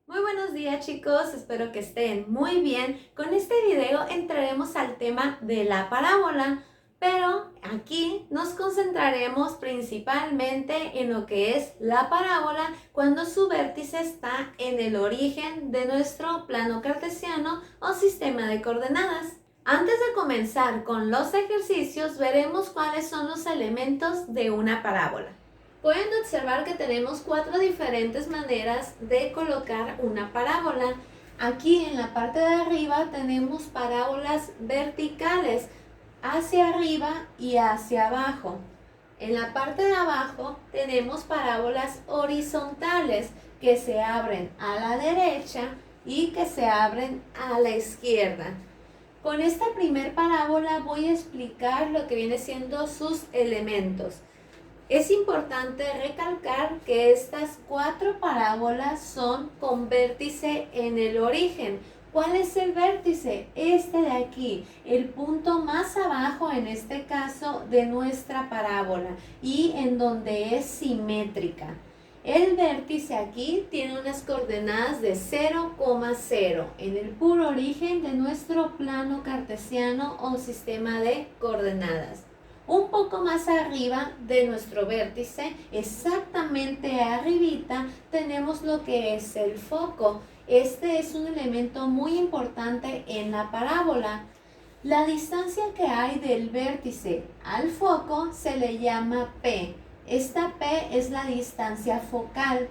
Muy buenos días chicos, espero que estén muy bien. Con este video entraremos al tema de la parábola, pero aquí nos concentraremos principalmente en lo que es la parábola cuando su vértice está en el origen de nuestro plano cartesiano o sistema de coordenadas. Antes de comenzar con los ejercicios, veremos cuáles son los elementos de una parábola. Pueden observar que tenemos 4 diferentes maneras de colocar una parábola. Aquí en la parte de arriba tenemos parábolas verticales hacia arriba y hacia abajo. En la parte de abajo tenemos parábolas horizontales que se abren a la derecha y que se abren a la izquierda. Con esta primer parábola voy a explicar lo que viene siendo sus elementos. Es importante recalcar que estas 4 parábolas son con vértice en el origen. ¿Cuál es el vértice? Este de aquí, el punto más abajo en este caso de nuestra parábola y en donde es simétrica. El vértice aquí tiene unas coordenadas de 0,0 en el puro origen de nuestro plano cartesiano o sistema de coordenadas. Un poco más arriba de nuestro vértice, exactamente arribita, tenemos lo que es el foco. Este es un elemento muy importante en la parábola. La distancia que hay del vértice al foco se le llama P. Esta P es la distancia focal.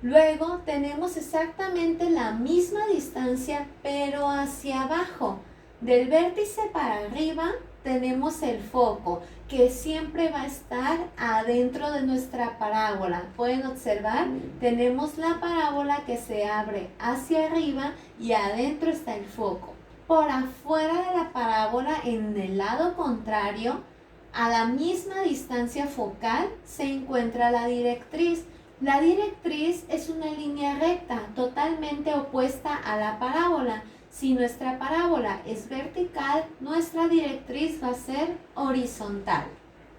Luego tenemos exactamente la misma distancia pero hacia abajo. Del vértice para arriba tenemos el foco que siempre va a estar adentro de nuestra parábola. Pueden observar, tenemos la parábola que se abre hacia arriba y adentro está el foco. Por afuera de la parábola, en el lado contrario, a la misma distancia focal se encuentra la directriz. La directriz es una línea recta totalmente opuesta a la parábola. Si nuestra parábola es vertical, nuestra directriz va a ser horizontal.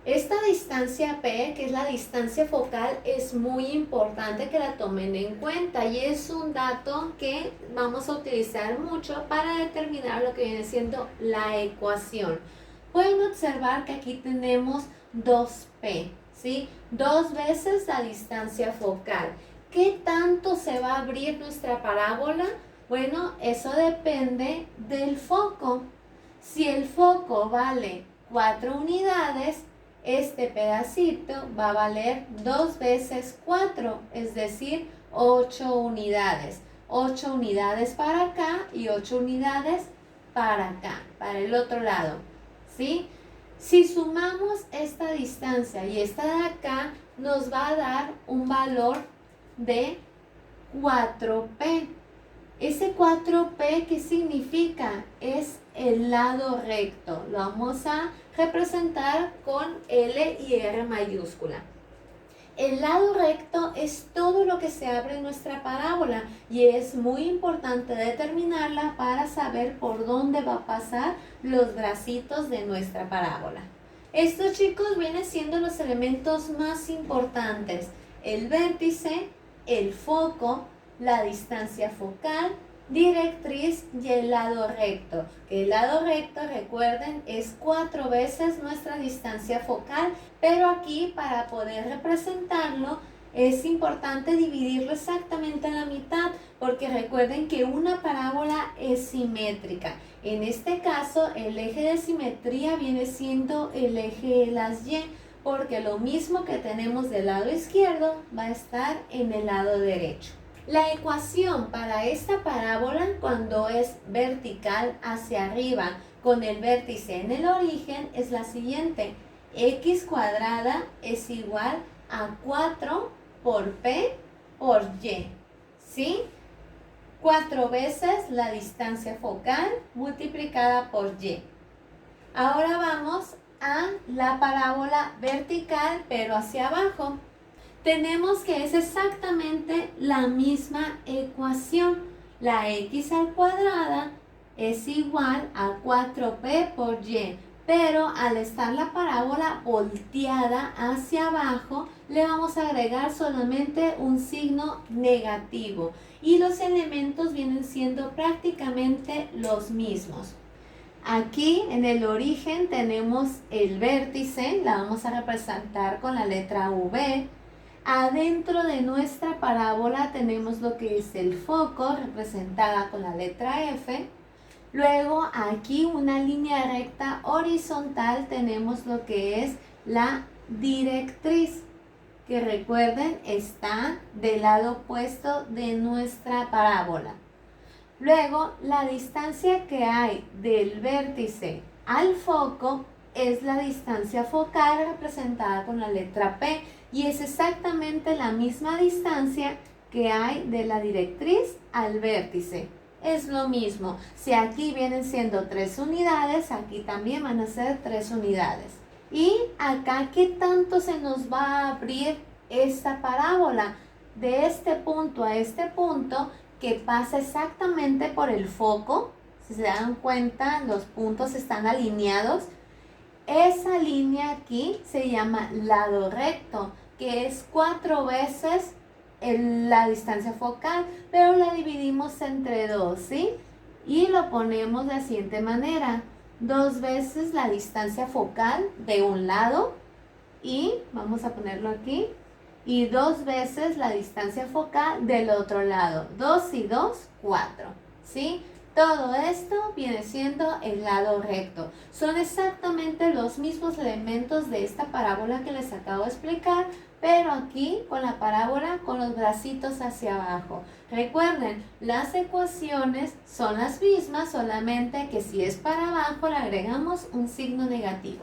Esta distancia P, que es la distancia focal, es muy importante que la tomen en cuenta y es un dato que vamos a utilizar mucho para determinar lo que viene siendo la ecuación. Pueden observar que aquí tenemos 2P, ¿sí? 2 veces la distancia focal. ¿Qué tanto se va a abrir nuestra parábola? Bueno, eso depende del foco. Si el foco vale 4 unidades, este pedacito va a valer 2 veces 4, es decir, 8 unidades. 8 unidades para acá y 8 unidades para acá, para el otro lado, ¿sí? Si sumamos esta distancia y esta de acá, nos va a dar un valor de 4P. Ese 4P, ¿qué significa? Es el lado recto. Lo vamos a representar con L y R mayúscula. El lado recto es todo lo que se abre en nuestra parábola y es muy importante determinarla para saber por dónde va a pasar los bracitos de nuestra parábola. Estos, chicos, vienen siendo los elementos más importantes: el vértice, el foco, la distancia focal, directriz y el lado recto. Que el lado recto, recuerden, es 4 veces nuestra distancia focal, pero aquí para poder representarlo es importante dividirlo exactamente en la mitad, porque recuerden que una parábola es simétrica. En este caso, el eje de simetría viene siendo el eje de las Y, porque lo mismo que tenemos del lado izquierdo va a estar en el lado derecho. La ecuación para esta parábola, cuando es vertical hacia arriba con el vértice en el origen, es la siguiente: x cuadrada es igual a 4 por p por y, ¿sí? 4 veces la distancia focal multiplicada por y. Ahora vamos a la parábola vertical pero hacia abajo. Tenemos que es exactamente la misma ecuación. La x al cuadrada es igual a 4p por y, pero al estar la parábola volteada hacia abajo, le vamos a agregar solamente un signo negativo y los elementos vienen siendo prácticamente los mismos. Aquí en el origen tenemos el vértice, la vamos a representar con la letra V. Adentro de nuestra parábola tenemos lo que es el foco, representada con la letra F. Luego aquí una línea recta horizontal tenemos lo que es la directriz, que recuerden está del lado opuesto de nuestra parábola. Luego la distancia que hay del vértice al foco es la distancia focal representada con la letra P y es exactamente la misma distancia que hay de la directriz al vértice. Es lo mismo, si aquí vienen siendo 3 unidades, aquí también van a ser 3 unidades. Y acá, ¿qué tanto se nos va a abrir esta parábola? De este punto a este punto, que pasa exactamente por el foco, si se dan cuenta, los puntos están alineados. Esa línea aquí se llama lado recto, que es 4 veces la distancia focal, pero la dividimos entre 2, ¿sí? Y lo ponemos de la siguiente manera: 2 veces la distancia focal de un lado, y vamos a ponerlo aquí, y 2 veces la distancia focal del otro lado. 2 y 2, 4, ¿sí? Todo esto viene siendo el lado recto. Son exactamente los mismos elementos de esta parábola que les acabo de explicar, pero aquí con la parábola con los bracitos hacia abajo. Recuerden, las ecuaciones son las mismas, solamente que si es para abajo le agregamos un signo negativo.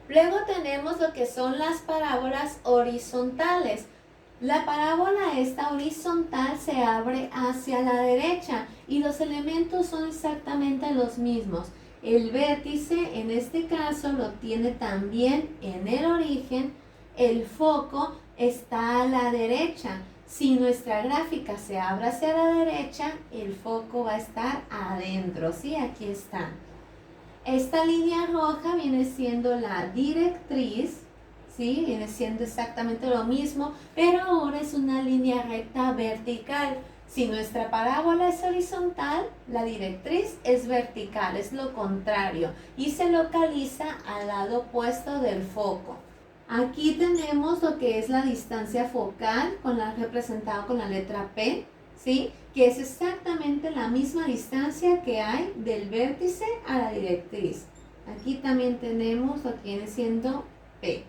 Luego tenemos lo que son las parábolas horizontales. La parábola esta horizontal se abre hacia la derecha y los elementos son exactamente los mismos. El vértice en este caso lo tiene también en el origen. El foco está a la derecha. Si nuestra gráfica se abre hacia la derecha, el foco va a estar adentro. ¿Sí? Aquí está. Esta línea roja viene siendo la directriz, ¿sí? Viene siendo exactamente lo mismo, pero ahora es una línea recta vertical. Si nuestra parábola es horizontal, la directriz es vertical, es lo contrario, y se localiza al lado opuesto del foco. Aquí tenemos lo que es la distancia focal, representada con la letra P, ¿sí? Que es exactamente la misma distancia que hay del vértice a la directriz. Aquí también tenemos lo que viene siendo P.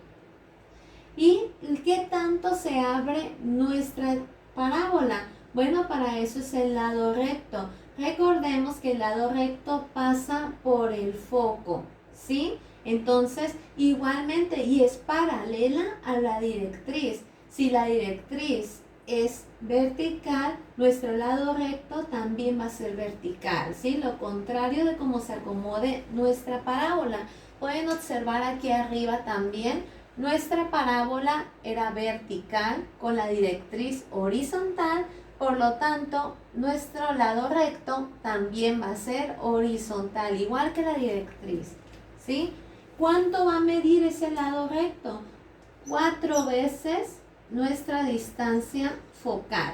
¿Y qué tanto se abre nuestra parábola? Bueno, para eso es el lado recto. Recordemos que el lado recto pasa por el foco, ¿sí? Entonces, igualmente, y es paralela a la directriz. Si la directriz es vertical, nuestro lado recto también va a ser vertical, ¿sí? Lo contrario de cómo se acomode nuestra parábola. Pueden observar aquí arriba también, nuestra parábola era vertical con la directriz horizontal, por lo tanto, nuestro lado recto también va a ser horizontal, igual que la directriz, ¿sí? ¿Cuánto va a medir ese lado recto? 4 veces nuestra distancia focal.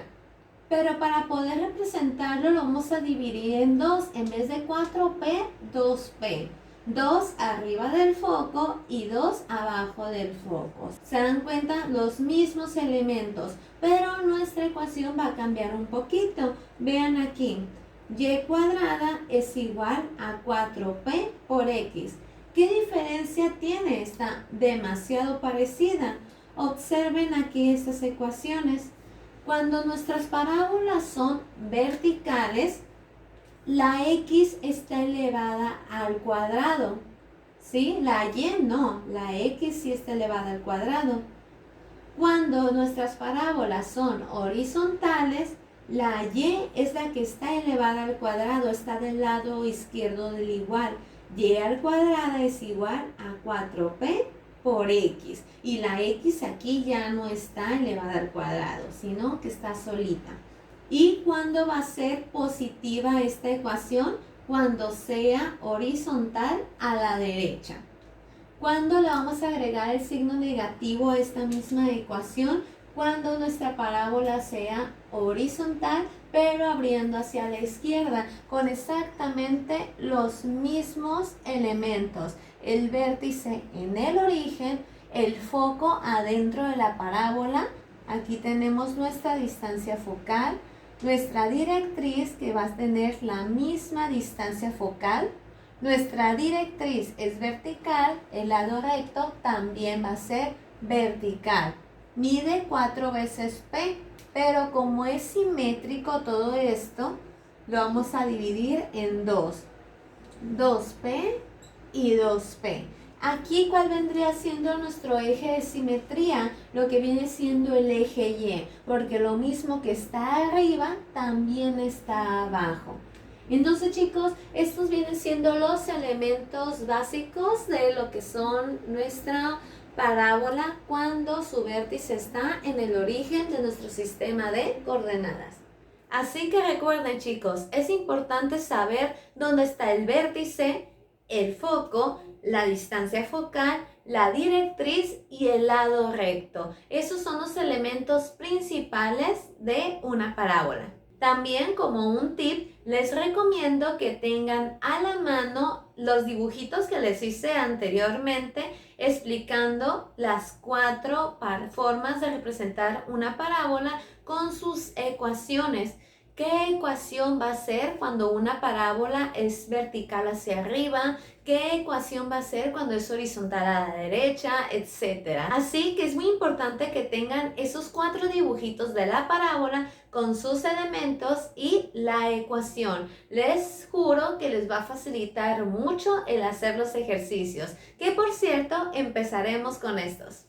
Pero para poder representarlo lo vamos a dividir en 2. En vez de 4P, 2P. 2 arriba del foco y 2 abajo del foco. ¿Se dan cuenta? Los mismos elementos, pero nuestra ecuación va a cambiar un poquito. Vean aquí, y cuadrada es igual a 4P por X. ¿Qué diferencia tiene? Está demasiado parecida. Observen aquí estas ecuaciones. Cuando nuestras parábolas son verticales, la X está elevada al cuadrado, ¿sí? La Y no, la X sí está elevada al cuadrado. Cuando nuestras parábolas son horizontales, la Y es la que está elevada al cuadrado, está del lado izquierdo del igual. Y al cuadrado es igual a 4P por X. Y la X aquí ya no está elevada al cuadrado, sino que está solita. ¿Y cuándo va a ser positiva esta ecuación? Cuando sea horizontal a la derecha. ¿Cuándo le vamos a agregar el signo negativo a esta misma ecuación? Cuando nuestra parábola sea horizontal, pero abriendo hacia la izquierda, con exactamente los mismos elementos. El vértice en el origen, el foco adentro de la parábola. Aquí tenemos nuestra distancia focal, nuestra directriz que va a tener la misma distancia focal. Nuestra directriz es vertical, el lado recto también va a ser vertical. Mide 4 veces P, pero como es simétrico todo esto, lo vamos a dividir en dos. 2P y 2P. Aquí, ¿cuál vendría siendo nuestro eje de simetría? Lo que viene siendo el eje Y, porque lo mismo que está arriba también está abajo. Entonces, chicos, estos vienen siendo los elementos básicos de lo que son nuestra parábola cuando su vértice está en el origen de nuestro sistema de coordenadas. Así que recuerden, chicos, es importante saber dónde está el vértice, el foco, la distancia focal, la directriz y el lado recto. Esos son los elementos principales de una parábola. También, como un tip, les recomiendo que tengan a la mano los dibujitos que les hice anteriormente explicando las 4 formas de representar una parábola con sus ecuaciones. ¿Qué ecuación va a ser cuando una parábola es vertical hacia arriba? ¿Qué ecuación va a ser cuando es horizontal a la derecha? Etcétera. Así que es muy importante que tengan esos 4 dibujitos de la parábola con sus elementos y la ecuación. Les juro que les va a facilitar mucho el hacer los ejercicios, que por cierto empezaremos con estos.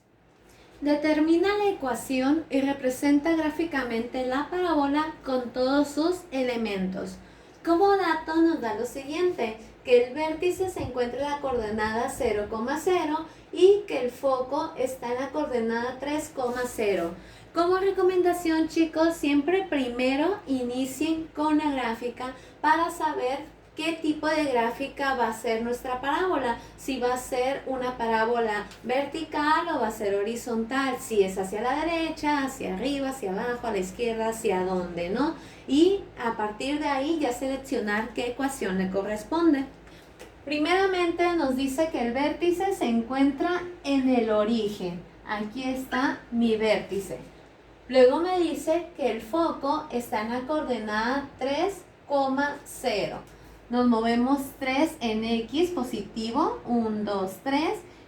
Determina la ecuación y representa gráficamente la parábola con todos sus elementos. Como dato nos da lo siguiente, que el vértice se encuentra en la coordenada 0,0 y que el foco está en la coordenada 3,0. Como recomendación, chicos, siempre primero inicien con la gráfica para saber qué tipo de gráfica va a ser nuestra parábola, si va a ser una parábola vertical o va a ser horizontal, si es hacia la derecha, hacia arriba, hacia abajo, a la izquierda, hacia dónde, ¿no? Y a partir de ahí ya seleccionar qué ecuación le corresponde. Primeramente nos dice que el vértice se encuentra en el origen. Aquí está mi vértice. Luego me dice que el foco está en la coordenada 3,0. Nos movemos 3 en X positivo, 1, 2, 3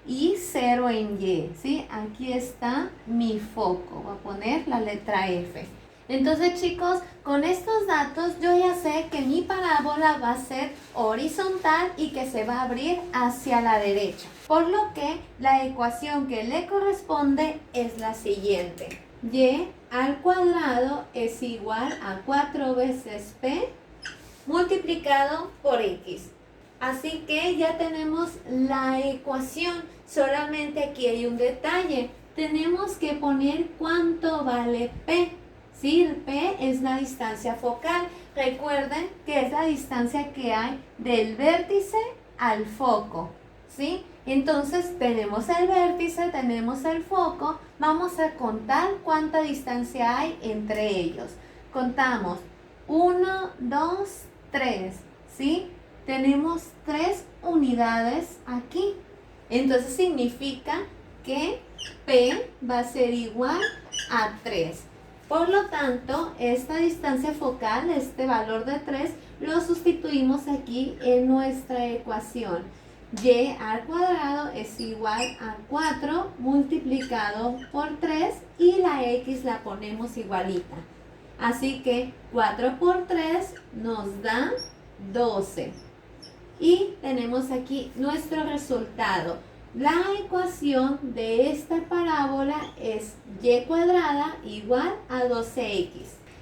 y 0 en Y, ¿sí? Aquí está mi foco, voy a poner la letra F. Entonces, chicos, con estos datos yo ya sé que mi parábola va a ser horizontal y que se va a abrir hacia la derecha. Por lo que la ecuación que le corresponde es la siguiente. Y al cuadrado es igual a 4 veces P multiplicado por X. Así que ya tenemos la ecuación. Solamente aquí hay un detalle. Tenemos que poner cuánto vale P. ¿Sí? P es la distancia focal. Recuerden que es la distancia que hay del vértice al foco. ¿Sí? Entonces tenemos el vértice, tenemos el foco. Vamos a contar cuánta distancia hay entre ellos. Contamos 1, 2, 3, ¿sí? Tenemos 3 unidades aquí. Entonces significa que P va a ser igual a 3. Por lo tanto, esta distancia focal, este valor de 3, lo sustituimos aquí en nuestra ecuación. Y al cuadrado es igual a 4 multiplicado por 3 y la X la ponemos igualita. Así que 4 por 3 nos da 12. Y tenemos aquí nuestro resultado. La ecuación de esta parábola es y cuadrada igual a 12x.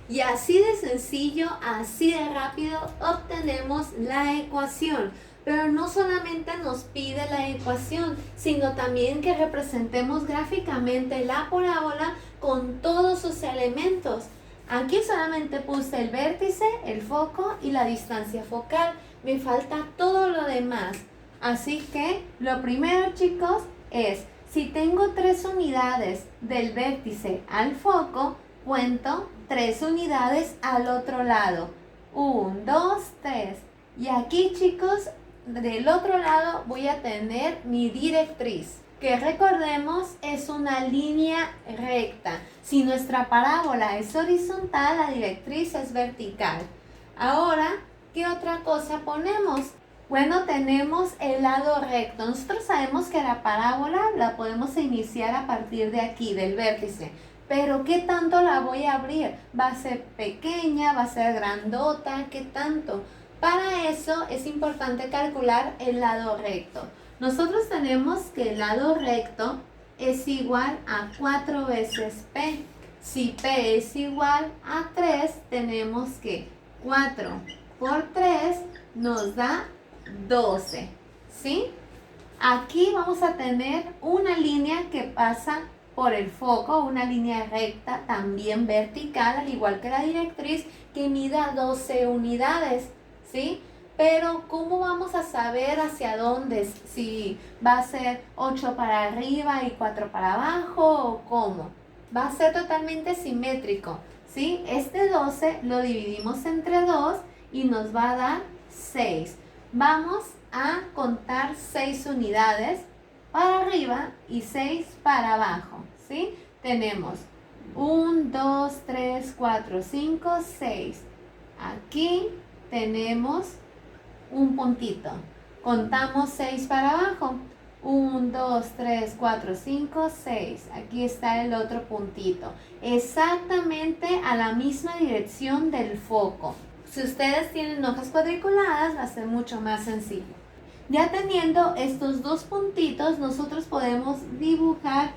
Y así de sencillo, así de rápido obtenemos la ecuación. Pero no solamente nos pide la ecuación, sino también que representemos gráficamente la parábola con todos sus elementos. Aquí solamente puse el vértice, el foco y la distancia focal. Me falta todo lo demás. Así que lo primero, chicos, es si tengo 3 unidades del vértice al foco, cuento 3 unidades al otro lado. 1, 2, 3. Y aquí, chicos, del otro lado voy a tener mi directriz, que recordemos es una línea recta. Si nuestra parábola es horizontal, la directriz es vertical. Ahora, ¿qué otra cosa ponemos? Bueno, tenemos el lado recto. Nosotros sabemos que la parábola la podemos iniciar a partir de aquí, del vértice. Pero ¿qué tanto la voy a abrir? ¿Va a ser pequeña? ¿Va a ser grandota? ¿Qué tanto? Para eso es importante calcular el lado recto. Nosotros tenemos que el lado recto es igual a 4 veces P. Si P es igual a 3, tenemos que 4 por 3 nos da 12, ¿sí? Aquí vamos a tener una línea que pasa por el foco, una línea recta, también vertical, al igual que la directriz, que mida 12 unidades, ¿sí? Pero, ¿cómo vamos a saber hacia dónde? Si va a ser 8 para arriba y 4 para abajo, o cómo. Va a ser totalmente simétrico, ¿sí? Este 12 lo dividimos entre 2 y nos va a dar 6. Vamos a contar 6 unidades para arriba y 6 para abajo, ¿sí? Tenemos 1, 2, 3, 4, 5, 6. Aquí tenemos un puntito. Contamos 6 para abajo. 1, 2, 3, 4, 5, 6. Aquí está el otro puntito. Exactamente a la misma dirección del foco. Si ustedes tienen hojas cuadriculadas, va a ser mucho más sencillo. Ya teniendo estos dos puntitos, nosotros podemos dibujar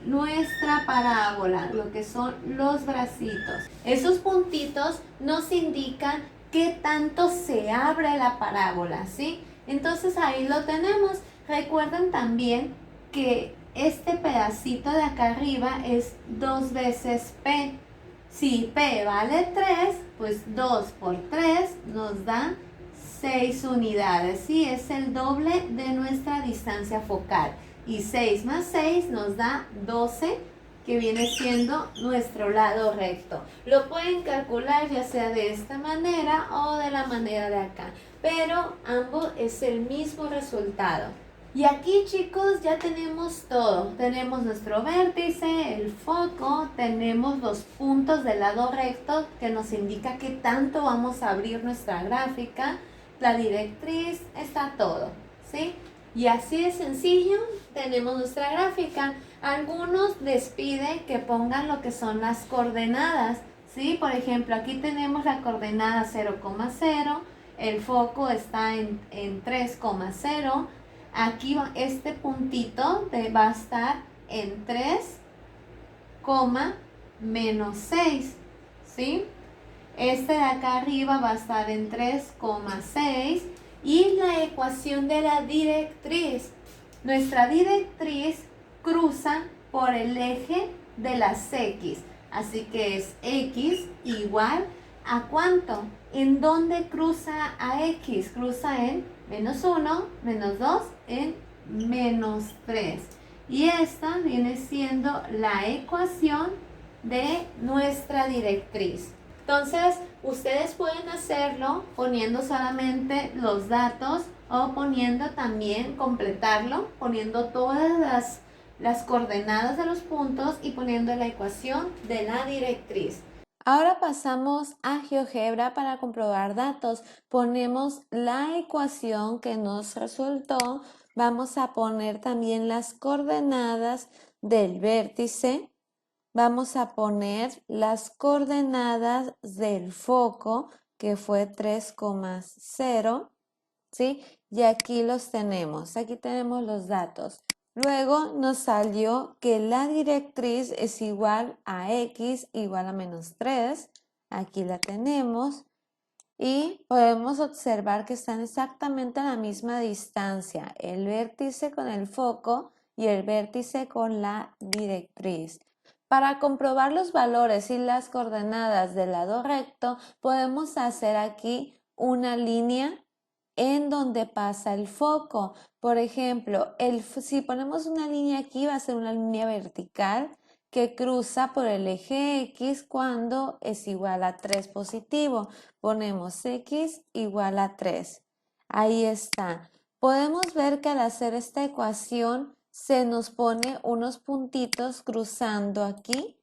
nuestra parábola, lo que son los bracitos. Esos puntitos nos indican qué tanto se abre la parábola, ¿sí? Entonces ahí lo tenemos. Recuerden también que este pedacito de acá arriba es 2 veces P. Si P vale 3, pues 2 por 3 nos da 6 unidades. Sí, es el doble de nuestra distancia focal. Y 6 más 6 nos da 12, que viene siendo nuestro lado recto. Lo pueden calcular ya sea de esta manera o de la manera de acá, pero ambos es el mismo resultado. Y aquí, chicos, ya tenemos todo. Tenemos nuestro vértice, el foco, tenemos los puntos del lado recto que nos indica qué tanto vamos a abrir nuestra gráfica, la directriz, está todo, ¿sí? Y así de sencillo tenemos nuestra gráfica. Algunos les piden que pongan lo que son las coordenadas, ¿sí? Por ejemplo, aquí tenemos la coordenada 0,0, el foco está en 3,0. Aquí este puntito va a estar en 3, menos 6, ¿sí? Este de acá arriba va a estar en 3,6 y la ecuación de la directriz. Nuestra directriz cruza por el eje de las X, así que es X igual a ¿cuánto? ¿En dónde cruza a X? Cruza en menos 1, menos 2, en menos 3. Y esta viene siendo la ecuación de nuestra directriz. Entonces, ustedes pueden hacerlo poniendo solamente los datos o poniendo también, completarlo, poniendo todas las coordenadas de los puntos y poniendo la ecuación de la directriz. Ahora pasamos a GeoGebra para comprobar datos. Ponemos la ecuación que nos resultó. Vamos a poner también las coordenadas del vértice. Vamos a poner las coordenadas del foco, que fue 3,0, ¿sí? Y aquí los tenemos. Aquí tenemos los datos. Luego nos salió que la directriz es igual a X igual a menos 3. Aquí la tenemos. Y podemos observar que están exactamente a la misma distancia, el vértice con el foco y el vértice con la directriz. Para comprobar los valores y las coordenadas del lado recto, podemos hacer aquí una línea en donde pasa el foco. Por ejemplo, si ponemos una línea aquí, va a ser una línea vertical que cruza por el eje X cuando es igual a 3 positivo. Ponemos X igual a 3. Ahí está. Podemos ver que al hacer esta ecuación se nos pone unos puntitos cruzando aquí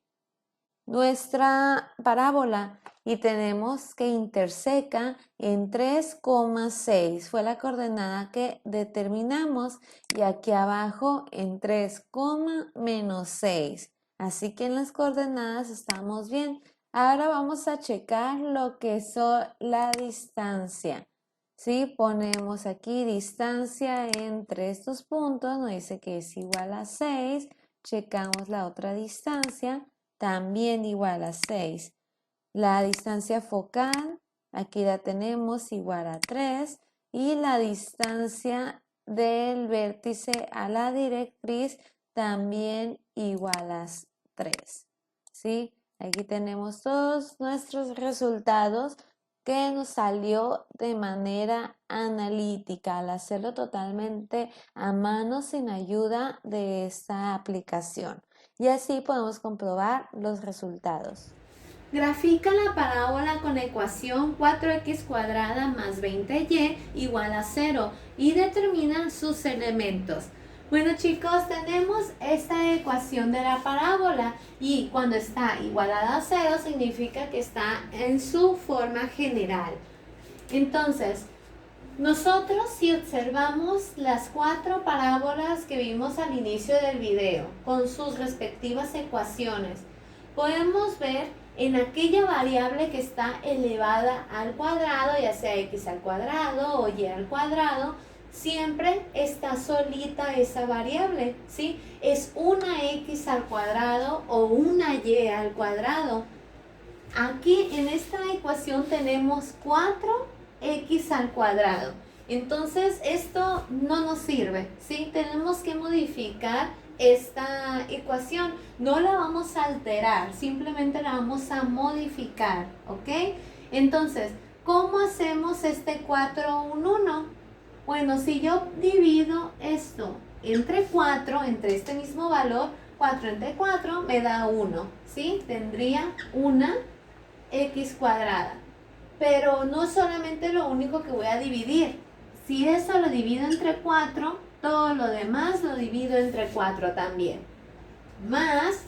nuestra parábola y tenemos que interseca en 3,6. Fue la coordenada que determinamos y aquí abajo en 3, menos 6. Así que en las coordenadas estamos bien. Ahora vamos a checar lo que es la distancia. ¿Sí? Ponemos aquí distancia entre estos puntos, nos dice que es igual a 6. Checamos la otra distancia, también igual a 6. La distancia focal, aquí la tenemos igual a 3. Y la distancia del vértice a la directriz también igual a 3. ¿Sí? Aquí tenemos todos nuestros resultados que nos salió de manera analítica al hacerlo totalmente a mano sin ayuda de esta aplicación. Y así podemos comprobar los resultados. Grafica la parábola con ecuación 4x cuadrada más 20y igual a 0 y determina sus elementos. Bueno chicos, tenemos esta ecuación de la parábola y cuando está igualada a 0 significa que está en su forma general. Entonces, nosotros si observamos las 4 parábolas que vimos al inicio del video con sus respectivas ecuaciones, podemos ver en aquella variable que está elevada al cuadrado, ya sea x al cuadrado o y al cuadrado, siempre está solita esa variable, ¿sí? Es una x al cuadrado o una y al cuadrado. Aquí en esta ecuación tenemos 4x al cuadrado. Entonces esto no nos sirve, ¿sí? Tenemos que modificar esta ecuación. No la vamos a alterar, simplemente la vamos a modificar, ¿ok? Entonces, ¿cómo hacemos este 4, un 1? Bueno, si yo divido esto entre 4, entre este mismo valor, 4 entre 4 me da 1, ¿sí? Tendría una x cuadrada. Pero no es solamente lo único que voy a dividir. Si eso lo divido entre 4, todo lo demás lo divido entre 4 también. Más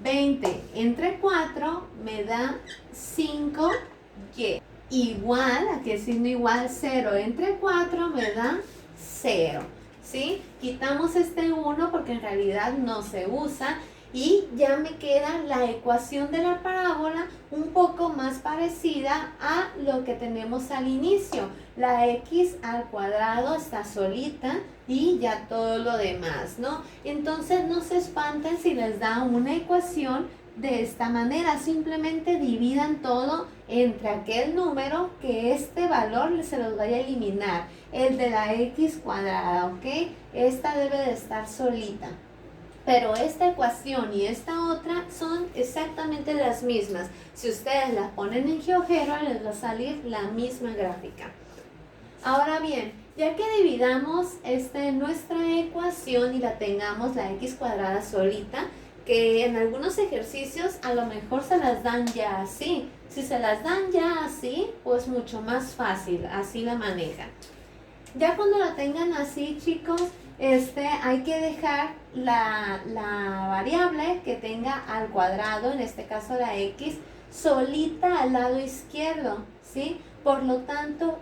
20 entre 4 me da 5y. Igual, aquí el signo igual, 0 entre 4 me da 0. ¿Sí? Quitamos este 1 porque en realidad no se usa. Y ya me queda la ecuación de la parábola un poco más parecida a lo que tenemos al inicio. La x al cuadrado está solita y ya todo lo demás, ¿no? Entonces no se espanten si les da una ecuación de esta manera. Simplemente dividan todo entre aquel número que este valor se los vaya a eliminar. El de la x cuadrada, ¿ok? Esta debe de estar solita. Pero esta ecuación y esta otra son exactamente las mismas. Si ustedes las ponen en GeoGebra, les va a salir la misma gráfica. Ahora bien, ya que dividamos nuestra ecuación y la tengamos la x cuadrada solita, que en algunos ejercicios a lo mejor se las dan ya así. Si se las dan ya así, pues mucho más fácil, así la manejan. Ya cuando la tengan así, chicos, hay que dejar la variable que tenga al cuadrado, en este caso la x, solita al lado izquierdo, ¿sí? Por lo tanto,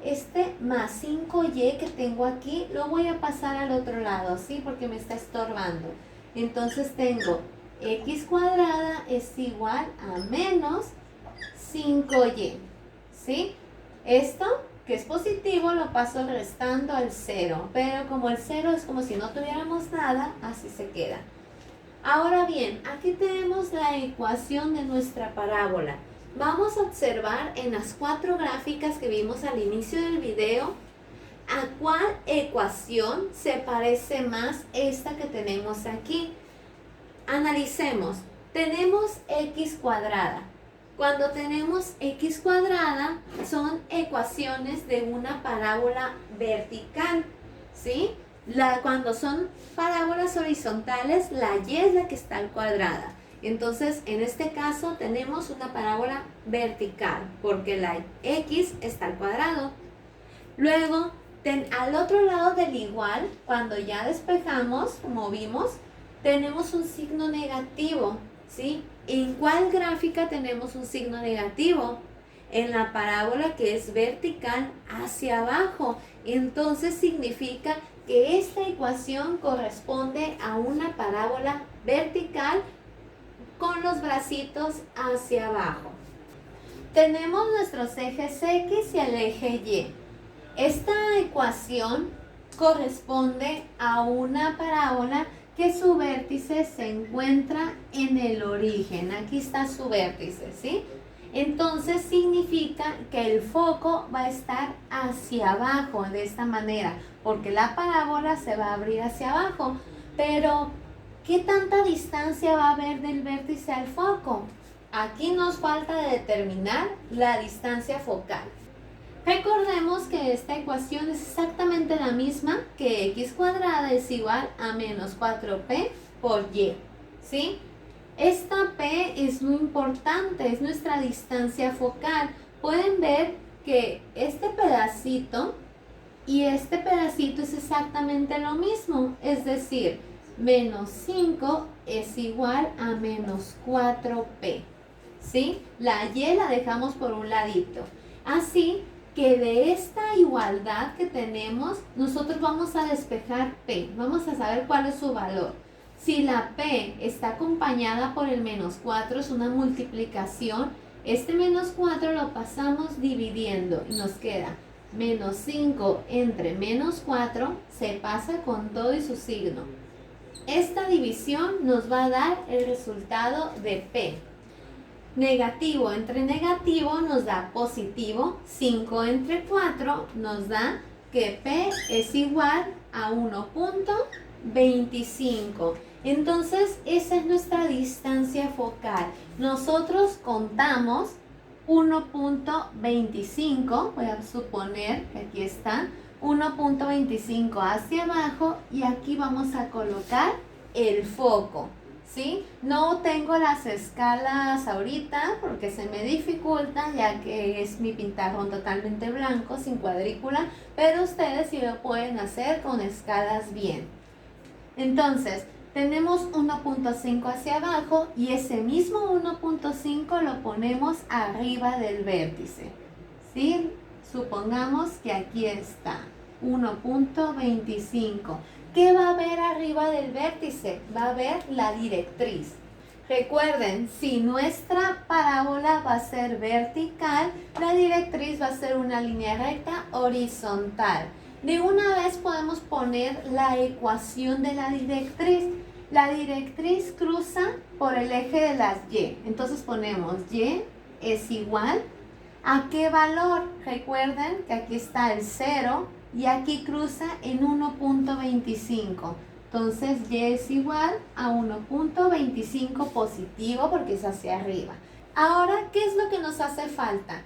más 5y que tengo aquí, lo voy a pasar al otro lado, ¿sí? Porque me está estorbando. Entonces tengo x cuadrada es igual a menos 5y, ¿sí? Esto que es positivo lo paso restando al 0, pero como el 0 es como si no tuviéramos nada, así se queda. Ahora bien, aquí tenemos la ecuación de nuestra parábola. Vamos a observar en las 4 gráficas que vimos al inicio del video a cuál ecuación se parece más esta que tenemos aquí. Analicemos. Tenemos x cuadrada. Cuando tenemos x cuadrada, son ecuaciones de una parábola vertical, ¿sí? Cuando son parábolas horizontales, la y es la que está al cuadrada. Entonces, en este caso, tenemos una parábola vertical, porque la x está al cuadrado. Luego, al otro lado del igual, cuando ya despejamos, movimos, tenemos un signo negativo, ¿sí? ¿En cuál gráfica tenemos un signo negativo? En la parábola que es vertical hacia abajo. Entonces significa que esta ecuación corresponde a una parábola vertical con los bracitos hacia abajo. Tenemos nuestros ejes X y el eje Y. Esta ecuación corresponde a una parábola que su vértice se encuentra en el origen. Aquí está su vértice, ¿sí? Entonces significa que el foco va a estar hacia abajo de esta manera, porque la parábola se va a abrir hacia abajo. Pero, ¿qué tanta distancia va a haber del vértice al foco? Aquí nos falta determinar la distancia focal. Recordemos que esta ecuación es exactamente la misma que x cuadrada es igual a menos 4p por y, ¿sí? Esta p es muy importante, es nuestra distancia focal. Pueden ver que este pedacito y este pedacito es exactamente lo mismo, es decir, menos 5 es igual a menos 4p, ¿sí? La y la dejamos por un ladito. Así que de esta igualdad que tenemos, nosotros vamos a despejar P, vamos a saber cuál es su valor. Si la P está acompañada por el menos 4, es una multiplicación, este menos 4 lo pasamos dividiendo y nos queda menos 5 entre menos 4, se pasa con todo y su signo. Esta división nos va a dar el resultado de P. Negativo entre negativo nos da positivo, 5 entre 4 nos da que P es igual a 1.25. Entonces, esa es nuestra distancia focal. Nosotros contamos 1.25, voy a suponer que aquí está, 1.25 hacia abajo y aquí vamos a colocar el foco. ¿Sí? No tengo las escalas ahorita porque se me dificulta, ya que es mi pintarrón totalmente blanco, sin cuadrícula, pero ustedes sí lo pueden hacer con escalas bien. Entonces, tenemos 1.5 hacia abajo y ese mismo 1.5 lo ponemos arriba del vértice, ¿sí? Supongamos que aquí está 1.25. ¿Qué va a haber arriba del vértice? Va a haber la directriz. Recuerden, si nuestra parábola va a ser vertical, la directriz va a ser una línea recta horizontal. De una vez podemos poner la ecuación de la directriz. La directriz cruza por el eje de las y. Entonces ponemos y es igual a ¿qué valor? Recuerden que aquí está el 0. Y aquí cruza en 1.25. Entonces, y es igual a 1.25 positivo porque es hacia arriba. Ahora, ¿qué es lo que nos hace falta?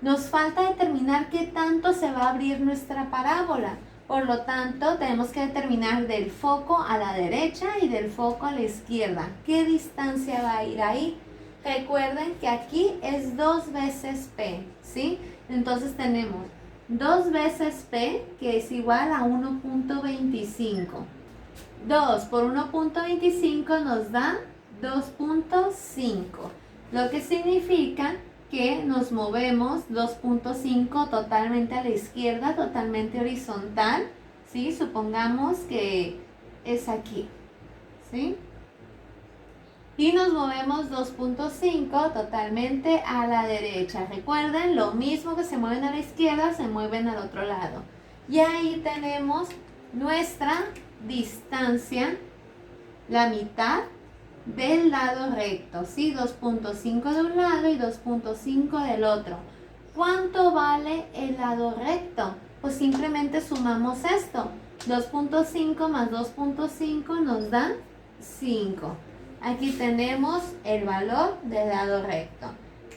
Nos falta determinar qué tanto se va a abrir nuestra parábola. Por lo tanto, tenemos que determinar del foco a la derecha y del foco a la izquierda. ¿Qué distancia va a ir ahí? Recuerden que aquí es 2 veces P, ¿sí? Entonces tenemos 2 veces P, que es igual a 1.25. 2 por 1.25 nos da 2.5, lo que significa que nos movemos 2.5 totalmente a la izquierda, totalmente horizontal, ¿sí? Supongamos que es aquí, ¿sí? Y nos movemos 2.5 totalmente a la derecha. Recuerden, lo mismo que se mueven a la izquierda, se mueven al otro lado. Y ahí tenemos nuestra distancia, la mitad del lado recto, ¿sí? 2.5 de un lado y 2.5 del otro. ¿Cuánto vale el lado recto? Pues simplemente sumamos esto. 2.5 más 2.5 nos da 5. Aquí tenemos el valor del lado recto.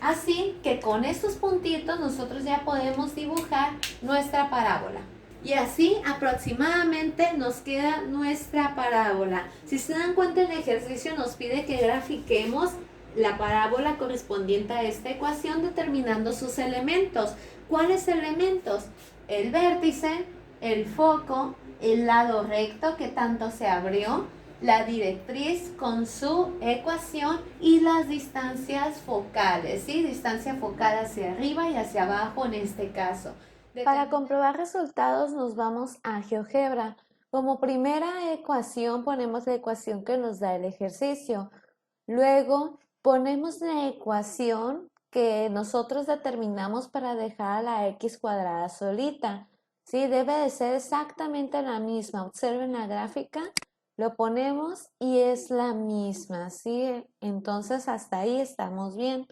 Así que con estos puntitos nosotros ya podemos dibujar nuestra parábola. Y así aproximadamente nos queda nuestra parábola. Si se dan cuenta, el ejercicio nos pide que grafiquemos la parábola correspondiente a esta ecuación determinando sus elementos. ¿Cuáles elementos? El vértice, el foco, el lado recto que tanto se abrió, la directriz con su ecuación y las distancias focales, ¿sí? Distancia focal hacia arriba y hacia abajo en este caso. Para comprobar resultados nos vamos a GeoGebra. Como primera ecuación ponemos la ecuación que nos da el ejercicio. Luego ponemos la ecuación que nosotros determinamos para dejar a la x cuadrada solita. ¿Sí? Debe de ser exactamente la misma. Observen la gráfica, lo ponemos y es la misma. ¿Sí? Entonces hasta ahí estamos bien.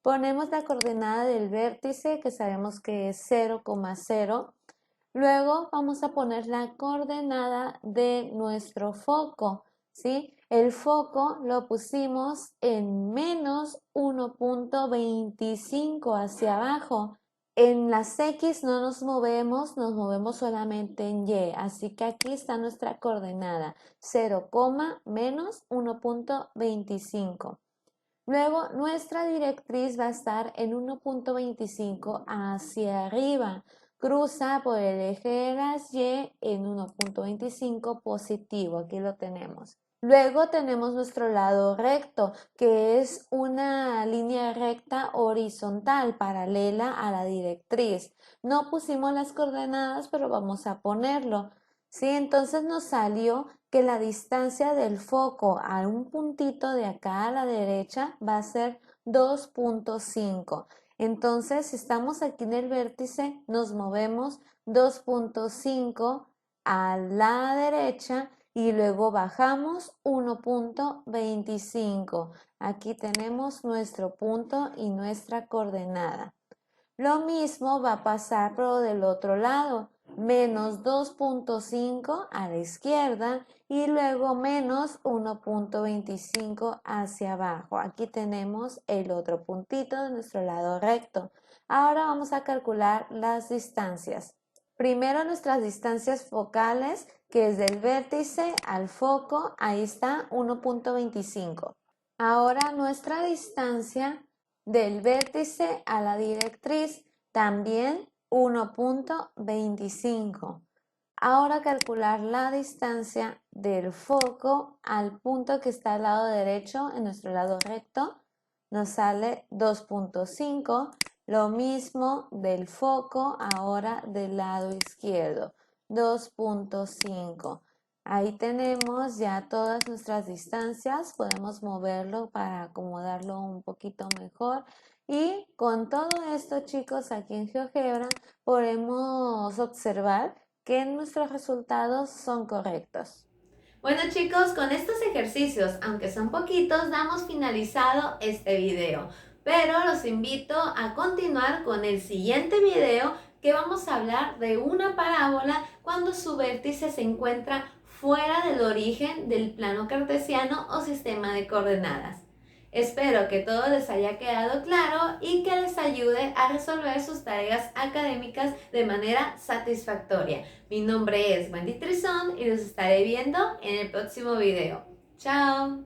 Ponemos la coordenada del vértice que sabemos que es 0,0. Luego vamos a poner la coordenada de nuestro foco, ¿sí? El foco lo pusimos en menos 1,25 hacia abajo. En las X no nos movemos solamente en Y, así que aquí está nuestra coordenada, 0, menos 1,25. Luego nuestra directriz va a estar en 1,25 hacia arriba. Cruza por el eje de las Y en 1,25 positivo. Aquí lo tenemos. Luego tenemos nuestro lado recto, que es una línea recta horizontal paralela a la directriz. No pusimos las coordenadas, pero vamos a ponerlo. ¿Sí? Entonces nos salió que la distancia del foco a un puntito de acá a la derecha va a ser 2,5. Entonces, si estamos aquí en el vértice, nos movemos 2,5 a la derecha y luego bajamos 1,25. Aquí tenemos nuestro punto y nuestra coordenada. Lo mismo va a pasar pero del otro lado, menos 2,5 a la izquierda y luego menos 1,25 hacia abajo. Aquí tenemos el otro puntito de nuestro lado recto. Ahora vamos a calcular las distancias. Primero nuestras distancias focales, que es del vértice al foco, ahí está 1,25. Ahora nuestra distancia del vértice a la directriz, también 1,25. Ahora calcular la distancia del foco al punto que está al lado derecho, en nuestro lado recto, nos sale 2,5. Lo mismo del foco ahora del lado izquierdo, 2,5. Ahí tenemos ya todas nuestras distancias, podemos moverlo para acomodarlo un poquito mejor. Y con todo esto, chicos, aquí en GeoGebra podemos observar que nuestros resultados son correctos. Bueno, chicos, con estos ejercicios, aunque son poquitos, damos finalizado este video. Pero los invito a continuar con el siguiente video, que vamos a hablar de una parábola cuando su vértice se encuentra fuera del origen del plano cartesiano o sistema de coordenadas. Espero que todo les haya quedado claro y que les ayude a resolver sus tareas académicas de manera satisfactoria. Mi nombre es Wendy Trizón y los estaré viendo en el próximo video. ¡Chao!